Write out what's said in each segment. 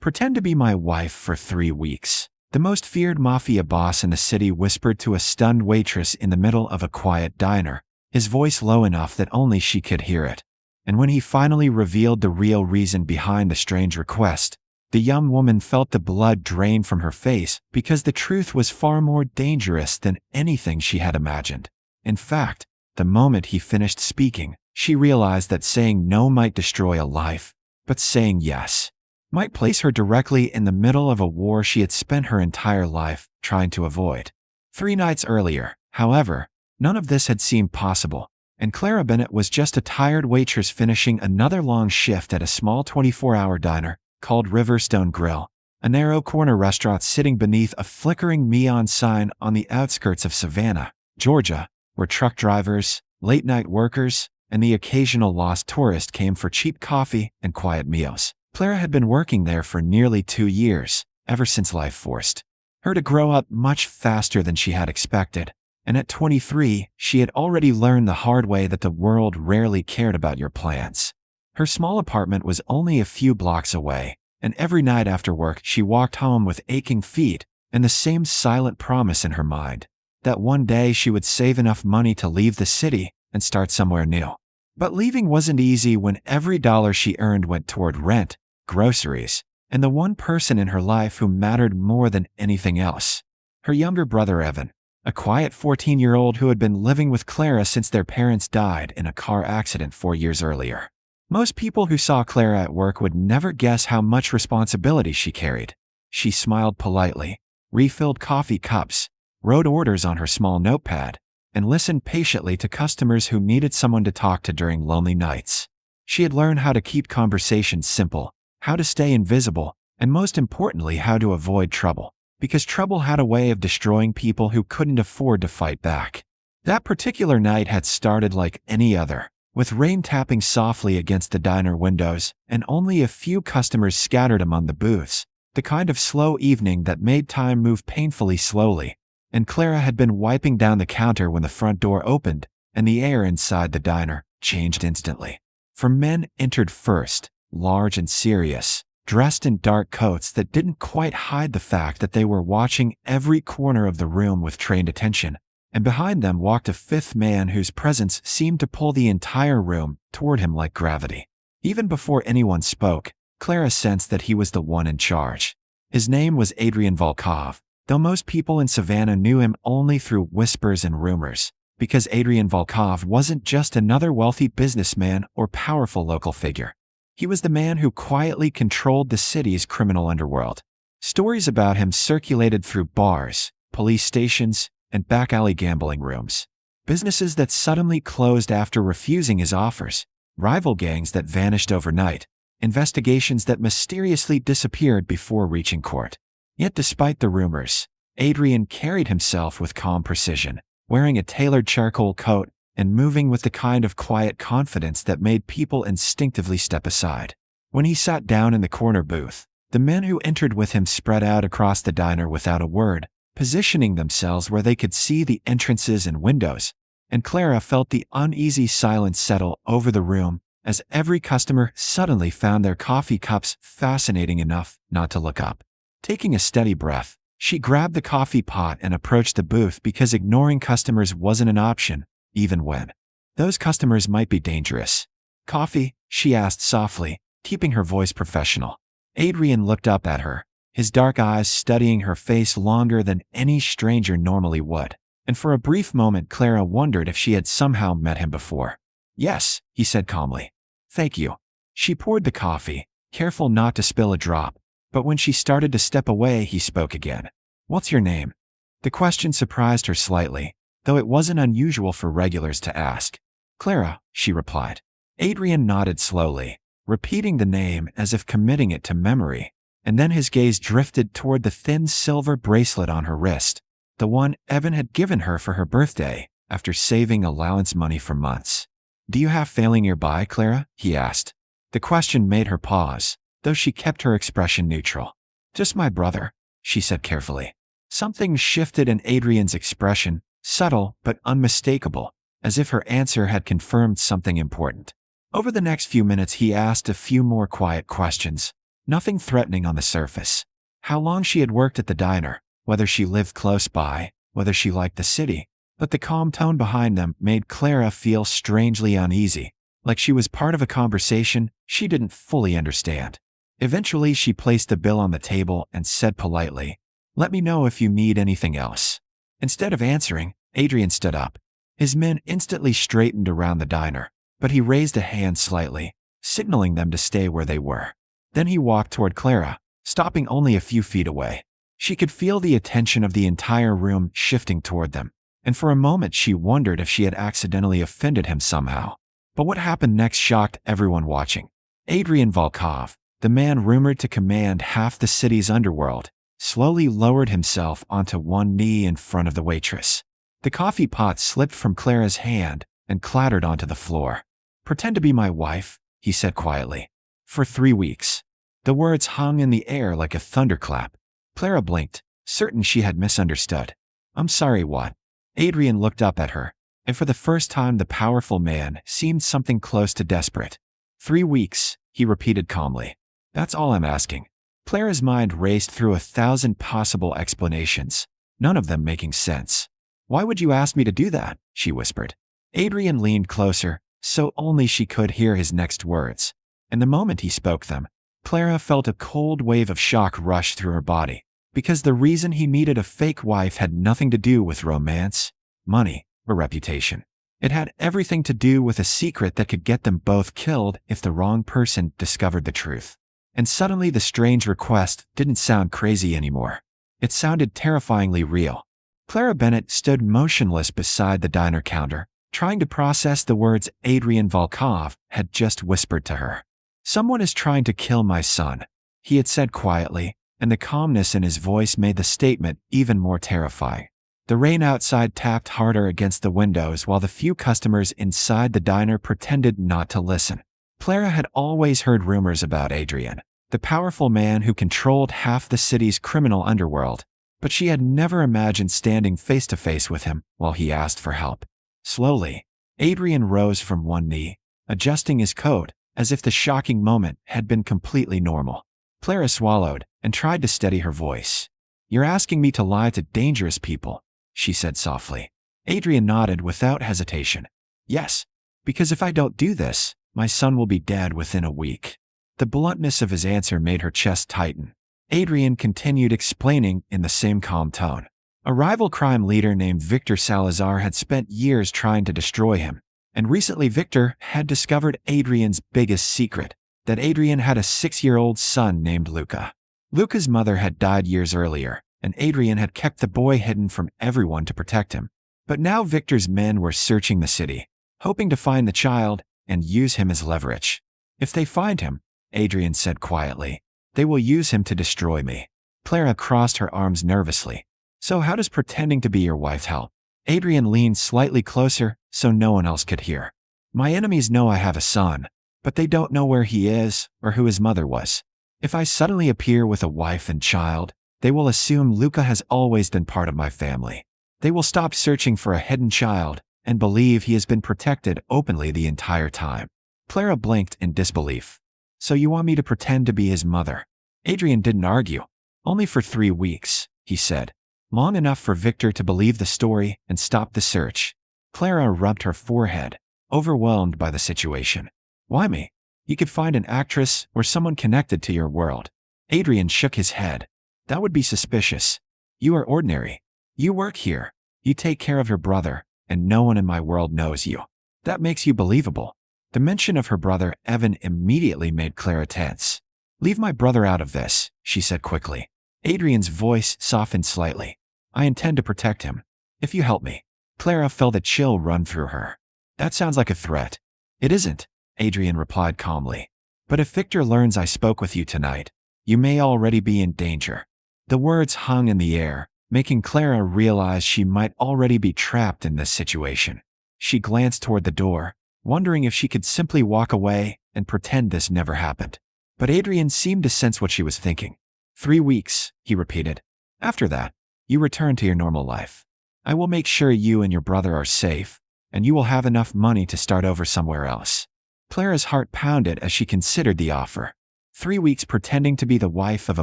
Pretend to be my wife for 3 weeks. The most feared mafia boss in the city whispered to a stunned waitress in the middle of a quiet diner, his voice low enough that only she could hear it. And when he finally revealed the real reason behind the strange request, the young woman felt the blood drain from her face because the truth was far more dangerous than anything she had imagined. In fact, the moment he finished speaking, she realized that saying no might destroy a life, but saying yes might place her directly in the middle of a war she had spent her entire life trying to avoid. 3 nights earlier, however, none of this had seemed possible, and Clara Bennett was just a tired waitress finishing another long shift at a small 24-hour diner called Riverstone Grill, a narrow corner restaurant sitting beneath a flickering neon sign on the outskirts of Savannah, Georgia, where truck drivers, late-night workers, and the occasional lost tourist came for cheap coffee and quiet meals. Clara had been working there for nearly 2 years, ever since life forced her to grow up much faster than she had expected, and at 23, she had already learned the hard way that the world rarely cared about your plans. Her small apartment was only a few blocks away, and every night after work she walked home with aching feet and the same silent promise in her mind that one day she would save enough money to leave the city and start somewhere new. But leaving wasn't easy when every dollar she earned went toward rent, groceries, and the one person in her life who mattered more than anything else: her younger brother Evan, a quiet 14-year-old who had been living with Clara since their parents died in a car accident 4 years earlier. Most people who saw Clara at work would never guess how much responsibility she carried. She smiled politely, refilled coffee cups, wrote orders on her small notepad, and listened patiently to customers who needed someone to talk to during lonely nights. She had learned how to keep conversations simple, how to stay invisible, and most importantly, how to avoid trouble, because trouble had a way of destroying people who couldn't afford to fight back. That particular night had started like any other, with rain tapping softly against the diner windows and only a few customers scattered among the booths, the kind of slow evening that made time move painfully slowly. And Clara had been wiping down the counter when the front door opened, and the air inside the diner changed instantly. For men entered first, large and serious, dressed in dark coats that didn't quite hide the fact that they were watching every corner of the room with trained attention, and behind them walked a fifth man whose presence seemed to pull the entire room toward him like gravity. Even before anyone spoke, Clara sensed that he was the one in charge. His name was Adrian Volkov, though most people in Savannah knew him only through whispers and rumors, because Adrian Volkov wasn't just another wealthy businessman or powerful local figure. He was the man who quietly controlled the city's criminal underworld. Stories about him circulated through bars, police stations, and back-alley gambling rooms. Businesses that suddenly closed after refusing his offers, rival gangs that vanished overnight, investigations that mysteriously disappeared before reaching court. Yet despite the rumors, Adrian carried himself with calm precision, wearing a tailored charcoal coat and moving with the kind of quiet confidence that made people instinctively step aside. When he sat down in the corner booth, the men who entered with him spread out across the diner without a word, positioning themselves where they could see the entrances and windows, and Clara felt the uneasy silence settle over the room as every customer suddenly found their coffee cups fascinating enough not to look up. Taking a steady breath, she grabbed the coffee pot and approached the booth because ignoring customers wasn't an option, even when those customers might be dangerous. "Coffee?" she asked softly, keeping her voice professional. Adrian looked up at her, his dark eyes studying her face longer than any stranger normally would, and for a brief moment Clara wondered if she had somehow met him before. "Yes," he said calmly. "Thank you." She poured the coffee, careful not to spill a drop, but when she started to step away he spoke again. "What's your name?" The question surprised her slightly, though it wasn't unusual for regulars to ask. "Clara," she replied. Adrian nodded slowly, repeating the name as if committing it to memory, and then his gaze drifted toward the thin silver bracelet on her wrist, the one Evan had given her for her birthday after saving allowance money for months. "Do you have family nearby, Clara?" he asked. The question made her pause, though she kept her expression neutral. "Just my brother," she said carefully. Something shifted in Adrian's expression, subtle but unmistakable, as if her answer had confirmed something important. Over the next few minutes he asked a few more quiet questions, Nothing threatening on the surface. How long she had worked at the diner, whether she lived close by, whether she liked the city. But the calm tone behind them made Clara feel strangely uneasy, like she was part of a conversation she didn't fully understand. Eventually, she placed the bill on the table and said politely, "Let me know if you need anything else." Instead of answering, Adrian stood up. His men instantly straightened around the diner, but he raised a hand slightly, signaling them to stay where they were. Then he walked toward Clara, stopping only a few feet away. She could feel the attention of the entire room shifting toward them, and for a moment she wondered if she had accidentally offended him somehow. But what happened next shocked everyone watching. Adrian Volkov, the man rumored to command half the city's underworld, slowly lowered himself onto one knee in front of the waitress. The coffee pot slipped from Clara's hand and clattered onto the floor. "Pretend to be my wife," he said quietly. "For 3 weeks." The words hung in the air like a thunderclap. Clara blinked, certain she had misunderstood. "I'm sorry, what?" Adrian looked up at her, and for the first time the powerful man seemed something close to desperate. 3 weeks, he repeated calmly. "That's all I'm asking." Clara's mind raced through 1,000 possible explanations, none of them making sense. "Why would you ask me to do that?" she whispered. Adrian leaned closer, so only she could hear his next words. And the moment he spoke them, Clara felt a cold wave of shock rush through her body, because the reason he needed a fake wife had nothing to do with romance, money, or reputation. It had everything to do with a secret that could get them both killed if the wrong person discovered the truth. And suddenly the strange request didn't sound crazy anymore. It sounded terrifyingly real. Clara Bennett stood motionless beside the diner counter, trying to process the words Adrian Volkov had just whispered to her. "Someone is trying to kill my son," he had said quietly, and the calmness in his voice made the statement even more terrifying. The rain outside tapped harder against the windows while the few customers inside the diner pretended not to listen. Clara had always heard rumors about Adrian, the powerful man who controlled half the city's criminal underworld, but she had never imagined standing face to face with him while he asked for help. Slowly, Adrian rose from one knee, adjusting his coat as if the shocking moment had been completely normal. Clara swallowed and tried to steady her voice. "You're asking me to lie to dangerous people," she said softly. Adrian nodded without hesitation. "Yes, because if I don't do this, my son will be dead within a week." The bluntness of his answer made her chest tighten. Adrian continued explaining in the same calm tone. A rival crime leader named Victor Salazar had spent years trying to destroy him, and recently Victor had discovered Adrian's biggest secret, that Adrian had a 6-year-old son named Luca. Luca's mother had died years earlier, and Adrian had kept the boy hidden from everyone to protect him. But now Victor's men were searching the city, hoping to find the child and use him as leverage. "If they find him," Adrian said quietly, "they will use him to destroy me." Clara crossed her arms nervously. "So how does pretending to be your wife help?" Adrian leaned slightly closer so no one else could hear. "My enemies know I have a son, but they don't know where he is or who his mother was. If I suddenly appear with a wife and child, they will assume Luca has always been part of my family. They will stop searching for a hidden child and believe he has been protected openly the entire time." Clara blinked in disbelief. "So you want me to pretend to be his mother?" Adrian didn't argue. "Only for 3 weeks," he said. "Long enough for Victor to believe the story and stop the search." Clara rubbed her forehead, overwhelmed by the situation. "Why me? You could find an actress or someone connected to your world." Adrian shook his head. "That would be suspicious. You are ordinary. You work here. You take care of your brother, and no one in my world knows you. That makes you believable." The mention of her brother Evan immediately made Clara tense. "Leave my brother out of this," she said quickly. Adrian's voice softened slightly. "I intend to protect him. If you help me." Clara felt a chill run through her. "That sounds like a threat." "It isn't," Adrian replied calmly. "But if Victor learns I spoke with you tonight, you may already be in danger." The words hung in the air, making Clara realize she might already be trapped in this situation. She glanced toward the door, wondering if she could simply walk away and pretend this never happened. But Adrian seemed to sense what she was thinking. 3 weeks, he repeated. "After that, you return to your normal life. I will make sure you and your brother are safe, and you will have enough money to start over somewhere else." Clara's heart pounded as she considered the offer. 3 weeks pretending to be the wife of a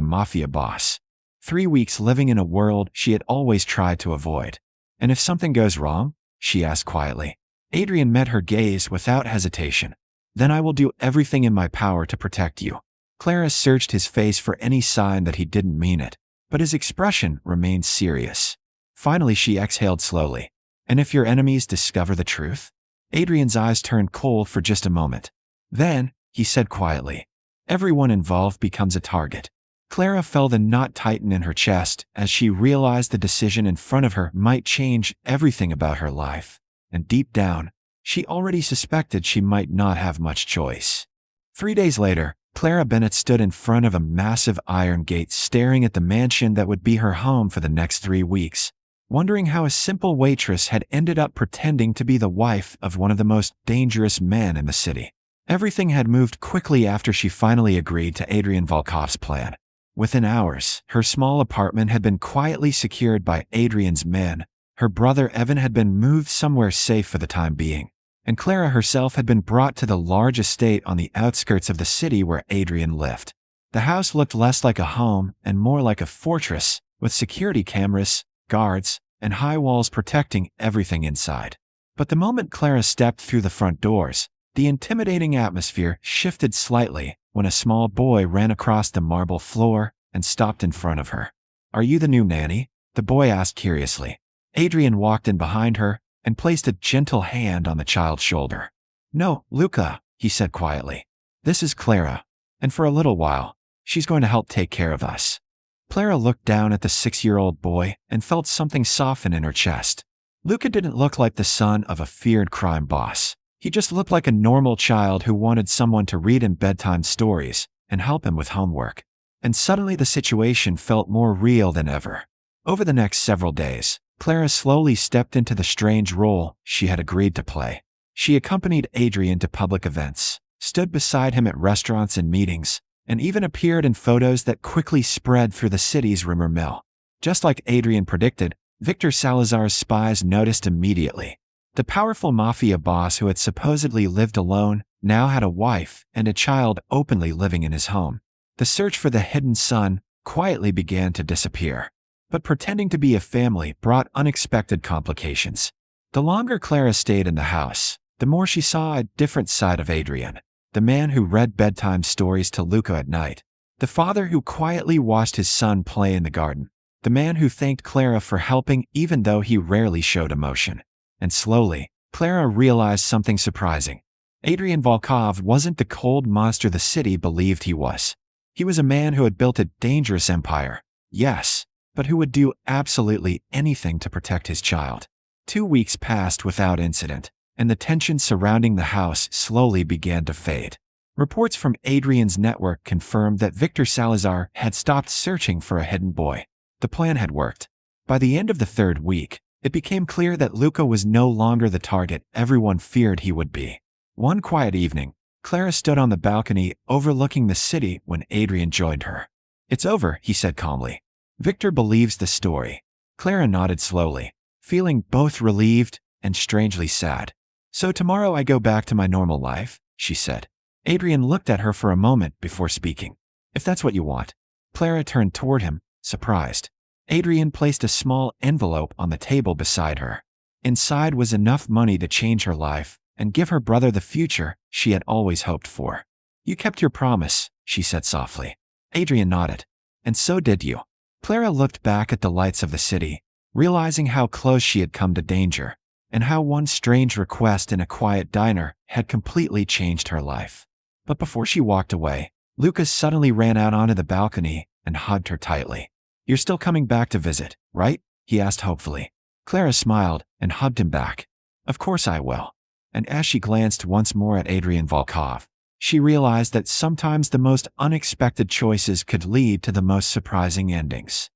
mafia boss. 3 weeks living in a world she had always tried to avoid. And if something goes wrong? She asked quietly. Adrian met her gaze without hesitation. Then I will do everything in my power to protect you. Clara searched his face for any sign that he didn't mean it, but his expression remained serious. Finally, she exhaled slowly. And if your enemies discover the truth? Adrian's eyes turned cold for just a moment. Then, he said quietly, everyone involved becomes a target. Clara felt a knot tighten in her chest as she realized the decision in front of her might change everything about her life. And deep down, she already suspected she might not have much choice. 3 days later, Clara Bennett stood in front of a massive iron gate staring at the mansion that would be her home for the next 3 weeks, wondering how a simple waitress had ended up pretending to be the wife of one of the most dangerous men in the city. Everything had moved quickly after she finally agreed to Adrian Volkov's plan. Within hours, her small apartment had been quietly secured by Adrian's men, her brother Evan had been moved somewhere safe for the time being, and Clara herself had been brought to the large estate on the outskirts of the city where Adrian lived. The house looked less like a home and more like a fortress, with security cameras, guards, and high walls protecting everything inside. But the moment Clara stepped through the front doors, the intimidating atmosphere shifted slightly when a small boy ran across the marble floor and stopped in front of her. Are you the new nanny? The boy asked curiously. Adrian walked in behind her and placed a gentle hand on the child's shoulder. No, Luca, he said quietly. This is Clara, and for a little while, she's going to help take care of us. Clara looked down at the 6-year-old boy and felt something soften in her chest. Luca didn't look like the son of a feared crime boss. He just looked like a normal child who wanted someone to read him bedtime stories and help him with homework. And suddenly the situation felt more real than ever. Over the next several days, Clara slowly stepped into the strange role she had agreed to play. She accompanied Adrian to public events, stood beside him at restaurants and meetings, and even appeared in photos that quickly spread through the city's rumor mill. Just like Adrian predicted, Victor Salazar's spies noticed immediately. The powerful mafia boss who had supposedly lived alone now had a wife and a child openly living in his home. The search for the hidden son quietly began to disappear. But pretending to be a family brought unexpected complications. The longer Clara stayed in the house, the more she saw a different side of Adrian. The man who read bedtime stories to Luca at night. The father who quietly watched his son play in the garden. The man who thanked Clara for helping even though he rarely showed emotion. And slowly, Clara realized something surprising. Adrian Volkov wasn't the cold monster the city believed he was. He was a man who had built a dangerous empire, yes, but who would do absolutely anything to protect his child. 2 weeks passed without incident, and the tension surrounding the house slowly began to fade. Reports from Adrian's network confirmed that Victor Salazar had stopped searching for a hidden boy. The plan had worked. By the end of the 3rd week, it became clear that Luca was no longer the target everyone feared he would be. One quiet evening, Clara stood on the balcony overlooking the city when Adrian joined her. It's over, he said calmly. Victor believes the story. Clara nodded slowly, feeling both relieved and strangely sad. So tomorrow I go back to my normal life, she said. Adrian looked at her for a moment before speaking. If that's what you want. Clara turned toward him, surprised. Adrian placed a small envelope on the table beside her. Inside was enough money to change her life and give her brother the future she had always hoped for. You kept your promise, she said softly. Adrian nodded. And so did you. Clara looked back at the lights of the city, realizing how close she had come to danger, and how one strange request in a quiet diner had completely changed her life. But before she walked away, Lucas suddenly ran out onto the balcony and hugged her tightly. You're still coming back to visit, right? He asked hopefully. Clara smiled and hugged him back. Of course I will. And as she glanced once more at Adrian Volkov, she realized that sometimes the most unexpected choices could lead to the most surprising endings.